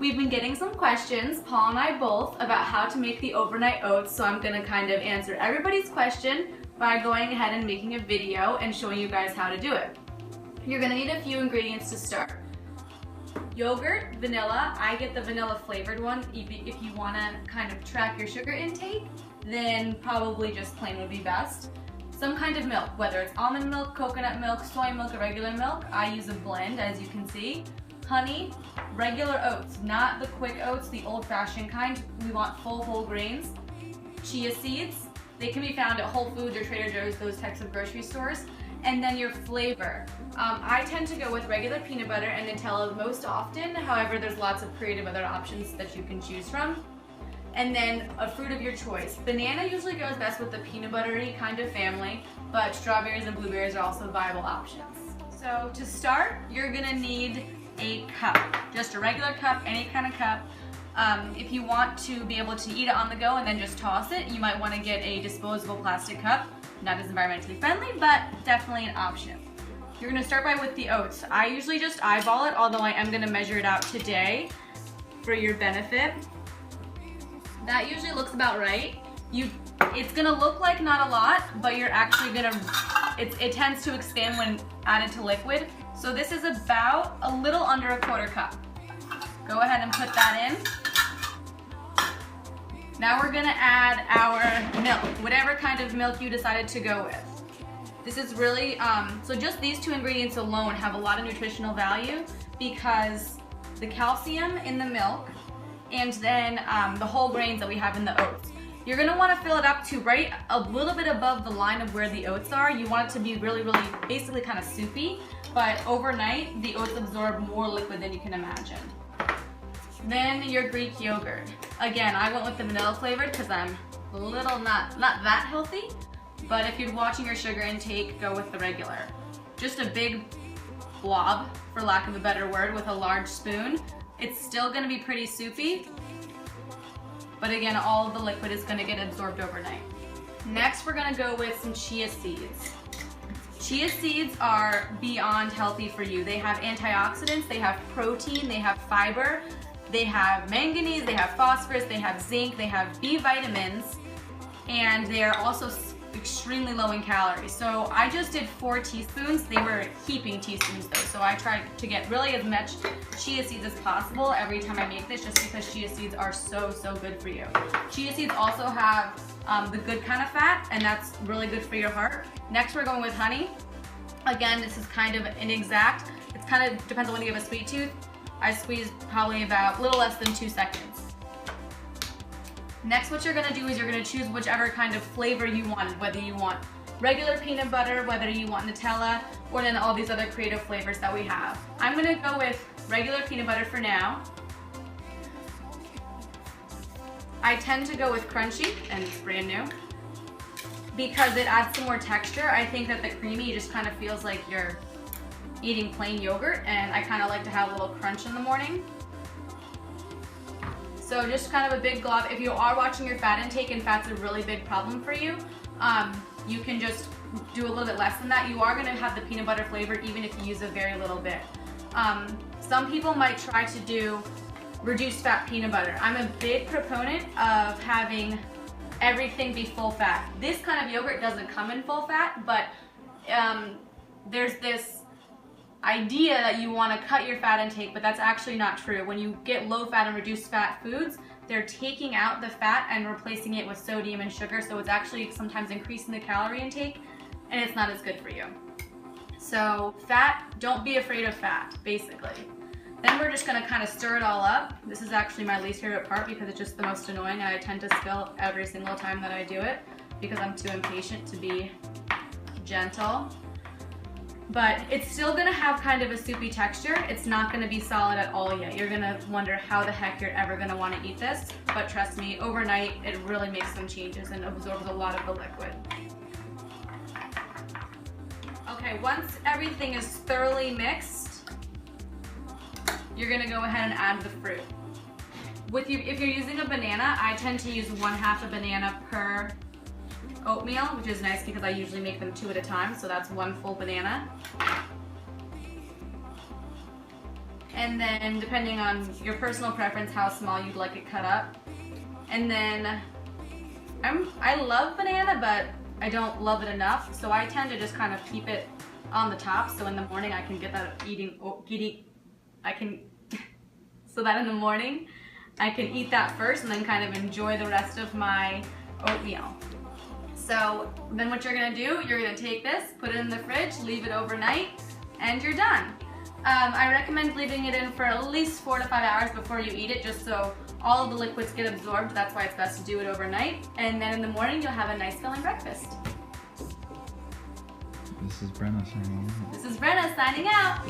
We've been getting some questions, Paul and I both, about how to make the overnight oats, so I'm gonna kind of answer everybody's question by going ahead and making a video and showing you guys how to do it. You're gonna need a few ingredients to start. Yogurt, vanilla. I get the vanilla flavored one. If you wanna kind of track your sugar intake, then probably just plain would be best. Some kind of milk, whether it's almond milk, coconut milk, soy milk, or regular milk. I use a blend, as you can see. Honey, regular oats, not the quick oats, the old-fashioned kind. We want full whole grains. Chia seeds, they can be found at Whole Foods or Trader Joe's, those types of grocery stores. And then your flavor. I tend to go with regular peanut butter and Nutella most often. However, there's lots of creative other options that you can choose from. And then a fruit of your choice. Banana usually goes best with the peanut buttery kind of family, but strawberries and blueberries are also viable options. So to start, you're gonna need a cup, just a regular cup, any kind of cup. If you want to be able to eat it on the go and then just toss it, you might want to get a disposable plastic cup. Not as environmentally friendly, but definitely an option. You're going to start with the oats. I usually just eyeball it, although I am going to measure it out today for your benefit. That usually looks about right. It's going to look like not a lot, but you're actually going to, it tends to expand when added to liquid. So this is about a little under a quarter cup. Go ahead and put that in. Now we're gonna add our milk, whatever kind of milk you decided to go with. This is really, so just these two ingredients alone have a lot of nutritional value because the calcium in the milk and then the whole grains that we have in the oats. You're gonna wanna fill it up to right a little bit above the line of where the oats are. You want it to be really, really basically kind of soupy, but overnight the oats absorb more liquid than you can imagine. Then your Greek yogurt. Again, I went with the vanilla flavored because I'm a little not that healthy, but if you're watching your sugar intake, go with the regular. Just a big blob, for lack of a better word, with a large spoon. It's still gonna be pretty soupy, but again, all of the liquid is gonna get absorbed overnight. Next, we're gonna go with some chia seeds. Chia seeds are beyond healthy for you. They have antioxidants, they have protein, they have fiber, they have manganese, they have phosphorus, they have zinc, they have B vitamins, and they are also extremely low in calories. So I just did 4 teaspoons. They were heaping teaspoons though, so I tried to get really as much chia seeds as possible every time I make this, just because chia seeds are so good for you. Chia seeds also have the good kind of fat, and that's really good for your heart. Next, we're going with honey. Again, this is kind of inexact. It kind of depends on whether you have a sweet tooth. I squeezed probably about a little less than 2 seconds. Next, what you're gonna do is you're gonna choose whichever kind of flavor you want, whether you want regular peanut butter, whether you want Nutella, or then all these other creative flavors that we have. I'm gonna go with regular peanut butter for now. I tend to go with crunchy, and it's brand new, because it adds some more texture. I think that the creamy just kind of feels like you're eating plain yogurt, and I kind of like to have a little crunch in the morning. So just kind of a big glob. If you are watching your fat intake and fat's a really big problem for you, you can just do a little bit less than that. You are going to have the peanut butter flavor even if you use a very little bit. Some people might try to do reduced fat peanut butter. I'm a big proponent of having everything be full fat. This kind of yogurt doesn't come in full fat, but there's this idea that you want to cut your fat intake, but that's actually not true. When you get low fat and reduced fat foods, they're taking out the fat and replacing it with sodium and sugar, so it's actually sometimes increasing the calorie intake, and it's not as good for you. So fat, don't be afraid of fat, basically. Then we're just going to kind of stir it all up. This is actually my least favorite part because it's just the most annoying, and I tend to spill every single time that I do it because I'm too impatient to be gentle. But it's still gonna have kind of a soupy texture. It's not gonna be solid at all yet. You're gonna wonder how the heck you're ever gonna wanna eat this. But trust me, overnight, it really makes some changes and absorbs a lot of the liquid. Okay, once everything is thoroughly mixed, you're gonna go ahead and add the fruit. If you're using a banana, I tend to use 1/2 a banana per oatmeal, which is nice because I usually make them 2 at a time, so that's 1 full banana. And then depending on your personal preference, how small you'd like it cut up. And then I love banana, but I don't love it enough, so I tend to just kind of keep it on the top, so in the morning I can get that so that in the morning I can eat that first and then kind of enjoy the rest of my oatmeal. So then what you're gonna do, you're gonna take this, put it in the fridge, leave it overnight, and you're done. I recommend leaving it in for at least 4 to 5 hours before you eat it, just so all of the liquids get absorbed. That's why it's best to do it overnight. And then in the morning, you'll have a nice filling breakfast. This is Brenna signing out. This is Brenna signing out.